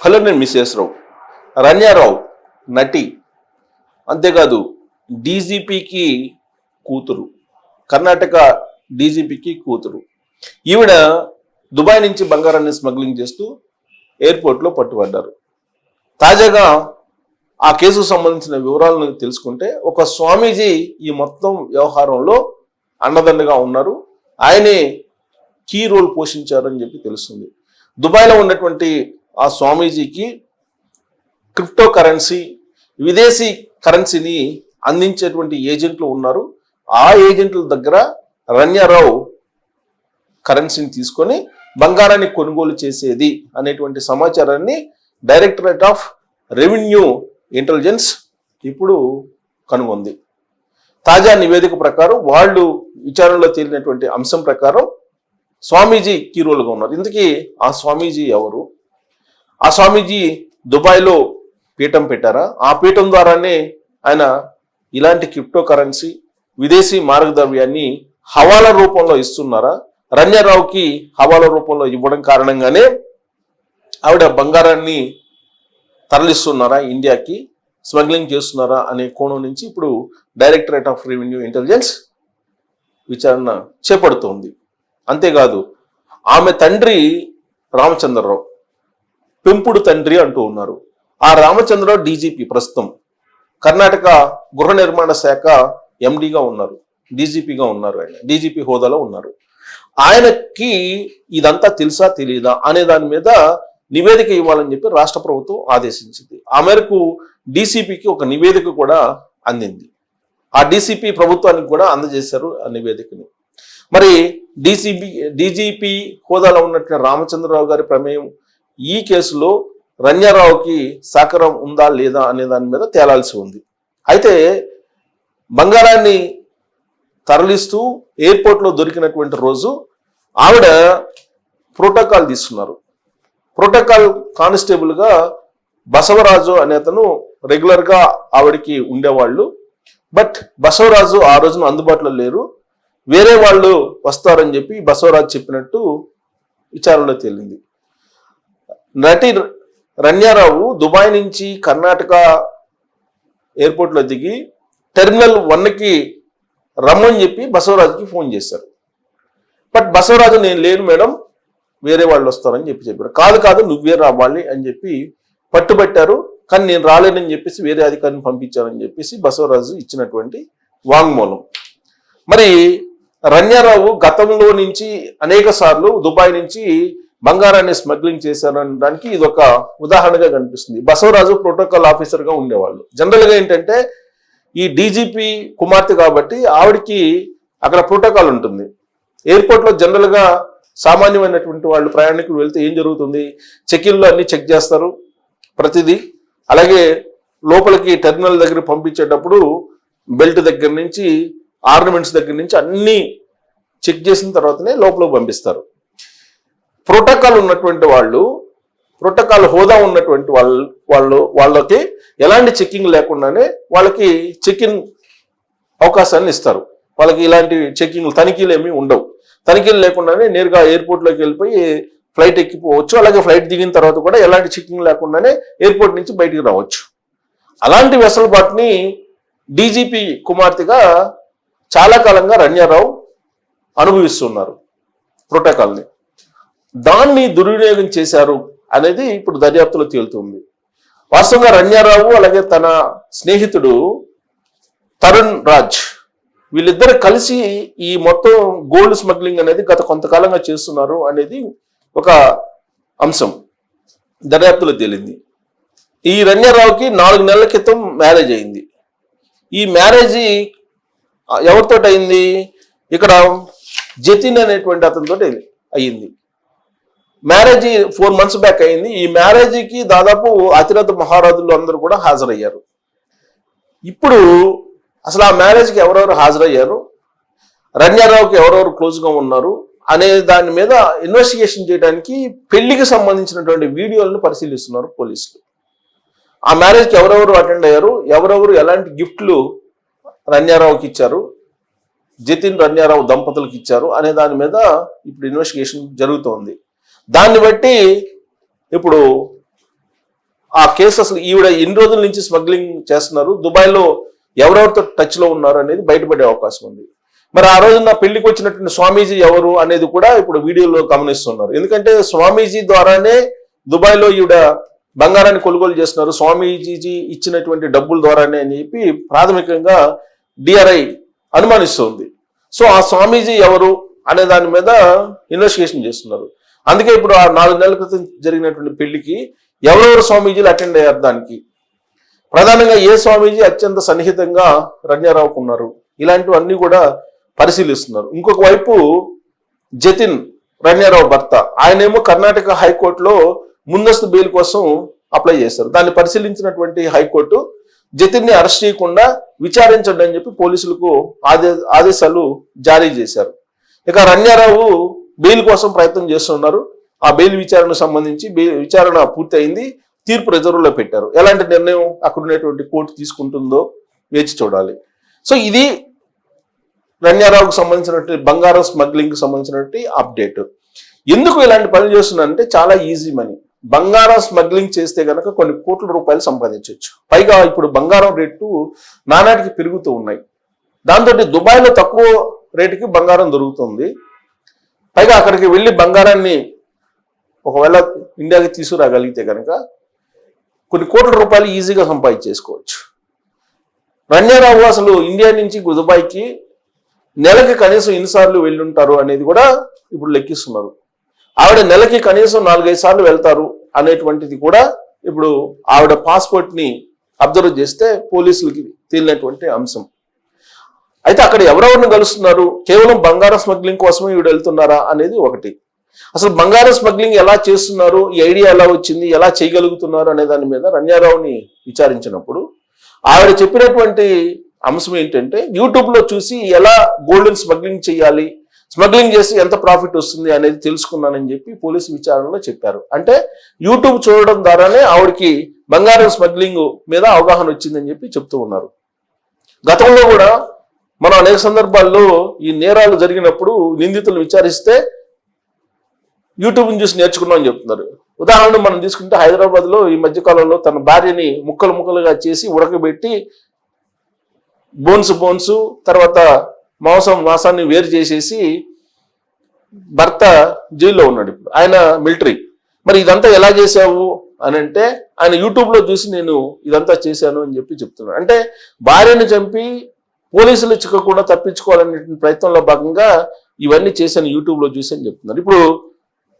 Hello, నేను missus రావు. రన్యారావు నటి, అంతేకాదు డీజీపీకి కూతురు, కర్ణాటక డీజీపీకి కూతురు. ఈవిడ దుబాయ్ నుంచి బంగారాన్ని స్మగ్లింగ్ చేస్తూ ఎయిర్పోర్ట్లో పట్టుబడ్డారు. తాజాగా ఆ కేసుకు సంబంధించిన వివరాలను తెలుసుకుంటే ఒక స్వామీజీ ఈ మొత్తం వ్యవహారంలో అండదండగా ఉన్నారు, ఆయనే కీ రోల్ పోషించారని చెప్పి తెలుస్తుంది. దుబాయ్లో ఉన్నటువంటి ఆ స్వామీజీకి క్రిప్టో కరెన్సీ, విదేశీ కరెన్సీని అందించేటువంటి ఏజెంట్లు ఉన్నారు. ఆ ఏజెంట్ల దగ్గర రన్యారావు కరెన్సీని తీసుకొని బంగారాన్ని కొనుగోలు చేసేది అనేటువంటి సమాచారాన్ని డైరెక్టరేట్ ఆఫ్ రెవెన్యూ ఇంటెలిజెన్స్ ఇప్పుడు కనుగొంది. తాజా నివేదిక ప్రకారం వాళ్ళు విచారణలో తేలినటువంటి అంశం ప్రకారం స్వామీజీ కీరోలుగా ఉన్నారు. ఇందుకీ ఆ స్వామీజీ ఎవరు? ఆ స్వామీజీ దుబాయ్లో పీఠం పెట్టారా? ఆ పీఠం ద్వారానే ఆయన ఇలాంటి క్రిప్టో కరెన్సీ, విదేశీ మార్గద్రవ్యాన్ని హవాలా రూపంలో ఇస్తున్నారా? రన్యారావుకి హవాలా రూపంలో ఇవ్వడం కారణంగానే ఆవిడ బంగారాన్ని తరలిస్తున్నారా, ఇండియాకి స్మగ్లింగ్ చేస్తున్నారా అనే కోణం నుంచి ఇప్పుడు డైరెక్టరేట్ ఆఫ్ రెవెన్యూ ఇంటెలిజెన్స్ విచారణ చేపడుతోంది. అంతేకాదు ఆమె తండ్రి రామచంద్రరావు, పెంపుడు తండ్రి అంటూ ఉన్నారు. ఆ రామచంద్రరావు డీజీపీ, ప్రస్తుతం కర్ణాటక గృహ నిర్మాణ శాఖ ఎండీగా ఉన్నారు, డీజీపీగా ఉన్నారు, ఆయన డీజీపీ హోదాలో ఉన్నారు. ఆయనకి ఇదంతా తెలుసా తెలియదా అనే దాని మీద నివేదిక ఇవ్వాలని చెప్పి రాష్ట్ర ప్రభుత్వం ఆదేశించింది. ఆ మేరకు డీసీపీకి ఒక నివేదిక కూడా అందింది. ఆ డీసీపీ ప్రభుత్వానికి కూడా అందజేశారు ఆ నివేదికని. మరి డీజీపీ హోదాలో ఉన్నటువంటి రామచంద్రరావు గారి ప్రమేయం ఈ కేసులో రన్యారావుకి సహకారం ఉందా లేదా అనే దాని మీద తేలాల్సి ఉంది. అయితే బంగారాన్ని తరలిస్తూ ఎయిర్పోర్ట్లో దొరికినటువంటి రోజు ఆవిడ ప్రోటోకాల్ తీసుకున్నారు. ప్రోటోకాల్ కానిస్టేబుల్గా బసవరాజు అనే అతను రెగ్యులర్గా ఆవిడకి ఉండేవాళ్ళు. బట్ బసవరాజు ఆ రోజున అందుబాటులో లేరు, వేరే వాళ్ళు వస్తారని చెప్పి బసవరాజు చెప్పినట్టు విచారణలో తేలింది. నటి రన్యారావు దుబాయ్ నుంచి కర్ణాటక ఎయిర్పోర్ట్లో దిగి టెర్మినల్ 1కి రమ్మని చెప్పి బసవరాజుకి ఫోన్ చేశారు. బట్ బసవరాజు నేను లేను మేడం, వేరే వాళ్ళు వస్తారని చెప్పారు. కాదు నువ్వే రావాలి అని చెప్పి పట్టుబట్టారు. కానీ నేను రాలేనని చెప్పేసి వేరే అధికారిని పంపించారని చెప్పేసి బసవరాజు ఇచ్చినటువంటి వాంగ్మూలం. మరి రన్యారావు గతంలో నుంచి అనేక సార్లు దుబాయ్ నుంచి బంగారాన్ని స్మగ్లింగ్ చేశారనడానికి ఇది ఒక ఉదాహరణగా కనిపిస్తుంది. బసవరాజు ప్రోటోకాల్ ఆఫీసర్గా ఉండేవాళ్ళు. జనరల్గా ఏంటంటే ఈ డీజీపీ కుమార్తె కాబట్టి ఆవిడికి అక్కడ ప్రోటోకాల్ ఉంటుంది. ఎయిర్పోర్ట్లో జనరల్గా సామాన్యమైనటువంటి వాళ్ళు ప్రయాణికులు వెళ్తే ఏం జరుగుతుంది, చెక్-ఇన్లో అన్ని చెక్ చేస్తారు ప్రతిదీ. అలాగే లోపలికి టెర్మినల్ దగ్గర పంపించేటప్పుడు బెల్ట్ దగ్గర నుంచి ఆర్నమెంట్స్ దగ్గర నుంచి అన్నీ చెక్ చేసిన తర్వాతనే లోపలికి పంపిస్తారు. ప్రోటోకాల్ ఉన్నటువంటి వాళ్ళు, ప్రోటోకాల్ హోదా ఉన్నటువంటి వాళ్ళకి ఎలాంటి చెక్కింగ్ లేకుండానే వాళ్ళకి చెక్-ఇన్ అవకాశాన్ని ఇస్తారు. వాళ్ళకి ఇలాంటి చెక్కింగ్ తనిఖీలు ఏమీ ఉండవు. తనిఖీలు లేకుండానే నేరుగా ఎయిర్పోర్ట్లోకి వెళ్ళిపోయి ఫ్లైట్ ఎక్కిపోవచ్చు. అలాగే ఫ్లైట్ దిగిన తర్వాత కూడా ఎలాంటి చెక్కింగ్ లేకుండానే ఎయిర్పోర్ట్ నుంచి బయటికి రావచ్చు. అలాంటి వెసులుబాటుని డీజీపీ కుమార్తెగా చాలా కాలంగా రన్యారావు అనుభవిస్తున్నారు ప్రోటోకాల్ని. దాన్ని దుర్వినియోగం చేశారు అనేది ఇప్పుడు దర్యాప్తులో తేలుతుంది. వాస్తవంగా రన్యారావు అలాగే తన స్నేహితుడు తరుణ్ రాజ్ వీళ్ళిద్దరు కలిసి ఈ మొత్తం గోల్డ్ స్మగ్లింగ్ అనేది గత కొంతకాలంగా చేస్తున్నారు అనేది ఒక అంశం దర్యాప్తులో తేలింది. ఈ రన్యారావుకి 4 నెలల క్రితం మ్యారేజ్ అయింది. ఈ మ్యారేజ్ ఎవరితో అయింది? ఇక్కడ జతిన్ అనేటువంటి అతనితో అయ్యింది. మ్యారేజ్ 4 months బ్యాక్ అయింది. ఈ మ్యారేజ్కి దాదాపు అతిరథ మహారాజులు అందరూ కూడా హాజరయ్యారు. ఇప్పుడు అసలు ఆ మ్యారేజ్కి ఎవరెవరు హాజరయ్యారు, రన్యారావుకి ఎవరెవరు క్లోజ్గా ఉన్నారు అనే దాని మీద ఇన్వెస్టిగేషన్ చేయడానికి పెళ్లికి సంబంధించినటువంటి వీడియోలను పరిశీలిస్తున్నారు పోలీసులు. ఆ మ్యారేజ్కి ఎవరెవరు అటెండ్ అయ్యారు, ఎవరెవరు ఎలాంటి గిఫ్ట్లు రన్యారావుకి ఇచ్చారు, జతిన్ రన్యారావు దంపతులకు ఇచ్చారు అనే దాని మీద ఇప్పుడు ఇన్వెస్టిగేషన్ జరుగుతోంది. దాన్ని బట్టి ఇప్పుడు ఆ కేసు అసలు ఈవిడ ఎన్ని రోజుల నుంచి స్మగ్లింగ్ చేస్తున్నారు, దుబాయ్లో ఎవరెవరితో టచ్లో ఉన్నారు అనేది బయటపడే అవకాశం ఉంది. మరి ఆ రోజున పెళ్లికి వచ్చినటువంటి స్వామీజీ ఎవరు అనేది కూడా ఇప్పుడు వీడియోలో గమనిస్తున్నారు. ఎందుకంటే స్వామీజీ ద్వారానే దుబాయ్లో ఈవిడ బంగారాన్ని కొనుగోలు చేస్తున్నారు, స్వామీజీ ఇచ్చినటువంటి డబ్బుల ద్వారానే అని చెప్పి ప్రాథమికంగా డిఆర్ఐ అనుమానిస్తుంది. సో ఆ స్వామీజీ ఎవరు అనే దాని మీద ఇన్వెస్టిగేషన్ చేస్తున్నారు. అందుకే ఇప్పుడు ఆ 4 నెలల క్రితం జరిగినటువంటి పెళ్లికి ఎవరెవరు స్వామీజీలు అటెండ్ అయ్యారు, దానికి ప్రధానంగా ఏ స్వామీజీ అత్యంత సన్నిహితంగా రన్యారావుకు ఉన్నారు, ఇలాంటివన్నీ కూడా పరిశీలిస్తున్నారు. ఇంకొక వైపు జతిన్ రన్యారావు భర్త, ఆయనేమో కర్ణాటక హైకోర్టులో ముందస్తు బెయిల్ కోసం అప్లై చేశారు. దాన్ని పరిశీలించినటువంటి హైకోర్టు జతిన్ ని అరెస్ట్ చేయకుండా విచారించండి అని చెప్పి పోలీసులకు ఆదేశాలు జారీ చేశారు. ఇక రన్యారావు బెయిల్ కోసం ప్రయత్నం చేస్తున్నారు. ఆ బెయిల్ విచారణకు సంబంధించి విచారణ పూర్తి అయింది, తీర్పు రిజర్వ్లో పెట్టారు. ఎలాంటి నిర్ణయం అక్కడ ఉన్నటువంటి కోర్టు తీసుకుంటుందో వేచి చూడాలి. సో ఇది రన్యారావుకు సంబంధించినటువంటి బంగారం స్మగ్లింగ్ కి సంబంధించినటువంటి అప్డేట్. ఎందుకు ఇలాంటి పనులు చేస్తున్నారంటే చాలా ఈజీ మనీ. బంగారం స్మగ్లింగ్ చేస్తే కనుక కొన్ని కోట్ల రూపాయలు సంపాదించవచ్చు. పైగా ఇప్పుడు బంగారం రేటు నానాటికి పెరుగుతూ ఉన్నాయి. దాంతో దుబాయ్లో తక్కువ రేటుకి బంగారం దొరుకుతుంది. పైగా అక్కడికి వెళ్ళి బంగారాన్ని ఒకవేళ ఇండియాకి తీసుకురాగలిగితే కనుక కొన్ని కోట్ల రూపాయలు ఈజీగా సంపాదించేసుకోవచ్చు. రన్యారావు అసలు ఇండియా నుంచి దుబాయ్కి నెలకి కనీసం ఎన్నిసార్లు వెళ్ళుంటారు అనేది కూడా ఇప్పుడు లెక్కిస్తున్నారు. ఆవిడ నెలకి కనీసం 4-5 సార్లు వెళ్తారు అనేటువంటిది కూడా ఇప్పుడు ఆవిడ పాస్పోర్ట్ ని అబ్జర్వ్ చేస్తే పోలీసులకి తేలినటువంటి అంశం. అయితే అక్కడ ఎవరెవరిని కలుస్తున్నారు, కేవలం బంగారం స్మగ్లింగ్ కోసమే ఈవిడ వెళ్తున్నారా అనేది ఒకటి. అసలు బంగారం స్మగ్లింగ్ ఎలా చేస్తున్నారు, ఈ ఐడియా ఎలా వచ్చింది, ఎలా చేయగలుగుతున్నారు అనే దాని మీద రన్యారావుని విచారించినప్పుడు ఆవిడ చెప్పినటువంటి అంశం ఏంటంటే, యూట్యూబ్ లో చూసి ఎలా గోల్డ్ స్మగ్లింగ్ చేయాలి, స్మగ్లింగ్ చేసి ఎంత ప్రాఫిట్ వస్తుంది అనేది తెలుసుకున్నానని చెప్పి పోలీసు విచారణలో చెప్పారు. అంటే యూట్యూబ్ చూడడం ద్వారానే ఆవిడకి బంగారం స్మగ్లింగ్ మీద అవగాహన వచ్చిందని చెప్పి చెప్తూ ఉన్నారు. గతంలో కూడా మనం అనేక సందర్భాల్లో ఈ నేరాలు జరిగినప్పుడు నిందితులను విచారిస్తే యూట్యూబ్ని చూసి నేర్చుకున్నామని చెప్తున్నారు. ఉదాహరణ మనం తీసుకుంటే హైదరాబాద్ లో ఈ మధ్యకాలంలో తన భార్యని ముక్కలుగా చేసి ఉడకబెట్టి బోన్స్ తర్వాత మాంసాన్ని వేరు చేసేసి భర్త జైల్లో ఉన్నాడు. ఇప్పుడు ఆయన మిలిటరీ. మరి ఇదంతా ఎలా చేశావు అని అంటే ఆయన యూట్యూబ్ లో చూసి నేను ఇదంతా చేశాను అని చెప్పి చెప్తున్నాడు. అంటే భార్యను చంపి పోలీసులు చిక్కకుండా తప్పించుకోవాలనే ప్రయత్నంలో భాగంగా ఇవన్నీ చేశాను యూట్యూబ్ లో చూసి అని చెప్తున్నారు. ఇప్పుడు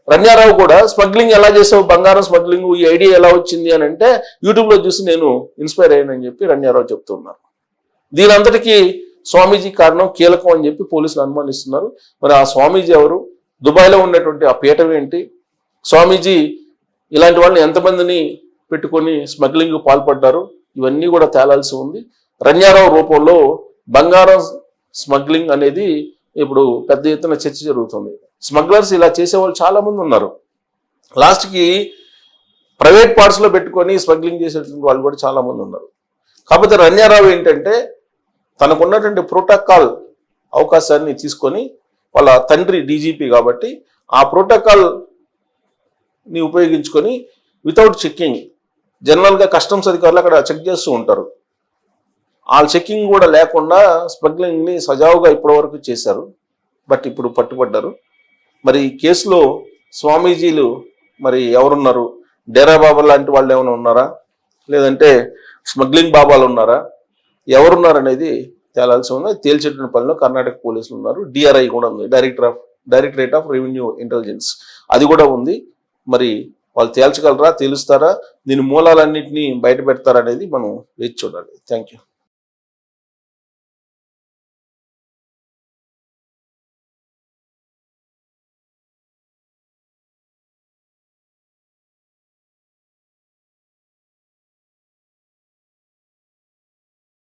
రన్యారావు కూడా స్మగ్లింగ్ ఎలా చేసావు, బంగారం స్మగ్లింగ్ ఈ ఐడియా ఎలా వచ్చింది అని అంటే యూట్యూబ్ లో చూసి నేను ఇన్స్పైర్ అయ్యానని చెప్పి రన్యారావు చెప్తున్నారు. దీని అంతటికీ స్వామీజీ కారణం కీలకం అని చెప్పి పోలీసులు అనుమానిస్తున్నారు. మరి ఆ స్వామీజీ ఎవరు, దుబాయ్లో ఉన్నటువంటి ఆ పీఠం ఏంటి, స్వామీజీ ఇలాంటి వాళ్ళని ఎంతమందిని పెట్టుకొని స్మగ్లింగ్ పాల్పడ్డారు, ఇవన్నీ కూడా తేలాల్సి ఉంది. రన్యారావు రూపంలో బంగారం స్మగ్లింగ్ అనేది ఇప్పుడు పెద్ద ఎత్తున చర్చ జరుగుతుంది. స్మగ్లర్స్ ఇలా చేసేవాళ్ళు చాలా మంది ఉన్నారు. లాస్ట్కి ప్రైవేట్ పార్ట్స్ లో పెట్టుకొని స్మగ్లింగ్ చేసేటువంటి వాళ్ళు కూడా చాలా మంది ఉన్నారు. కాకపోతే రన్యారావు ఏంటంటే తనకున్నటువంటి ప్రోటోకాల్ అవకాశాన్ని తీసుకొని, వాళ్ళ తండ్రి డీజీపీ కాబట్టి ఆ ప్రోటోకాల్ ని ఉపయోగించుకొని వితౌట్ చెక్కింగ్, జనరల్ గా కస్టమ్స్ అధికారులు అక్కడ చెక్ చేస్తూ ఉంటారు, ఆ చెక్కింగ్ కూడా లేకుండా స్మగ్లింగ్ ని సజావుగా ఇప్పటివరకు చేశారు. బట్ ఇప్పుడు పట్టుబడ్డారు. మరి ఈ కేసులో స్వామీజీలు మరి ఎవరున్నారు, డేరా బాబా లాంటి వాళ్ళు ఏమైనా ఉన్నారా, లేదంటే స్మగ్లింగ్ బాబాలు ఉన్నారా, ఎవరున్నారు అనేది తేలాల్సి ఉంది. తేల్చేటువంటి పనిలో కర్ణాటక పోలీసులు ఉన్నారు, డిఆర్ఐ కూడా ఉంది, డైరెక్టరేట్ ఆఫ్ రెవెన్యూ ఇంటెలిజెన్స్ అది కూడా ఉంది. మరి వాళ్ళు తేల్చగలరా, తేలుస్తారా, దీని మూలాలన్నింటినీ బయట పెడతారా అనేది మనం వేచి చూడాలి. Thank you.